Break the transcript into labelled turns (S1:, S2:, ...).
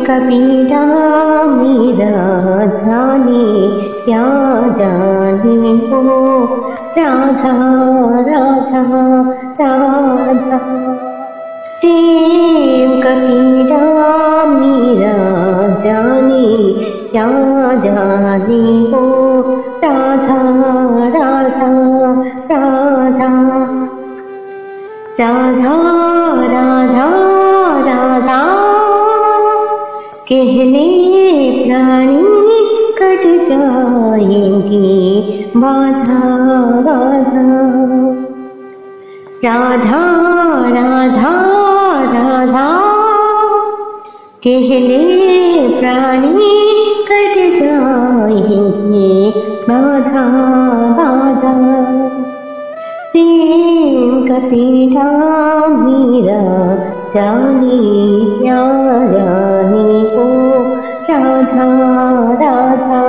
S1: कबीरा मेरा जाने क्या जाने हो, राधा राधा राधा। प्रेम कबीरा मेरा जाने क्या जाने हो, राधा राधा राधा राधा राधा राधा। कहने प्राणी कट जाएंगे बाधा बाधा। राधा राधा राधा कहने प्राणी कट जाएंगे बाधा बाधा। प्रेम कबीरा मेरा जाने क्या जाने हो, राधा राधा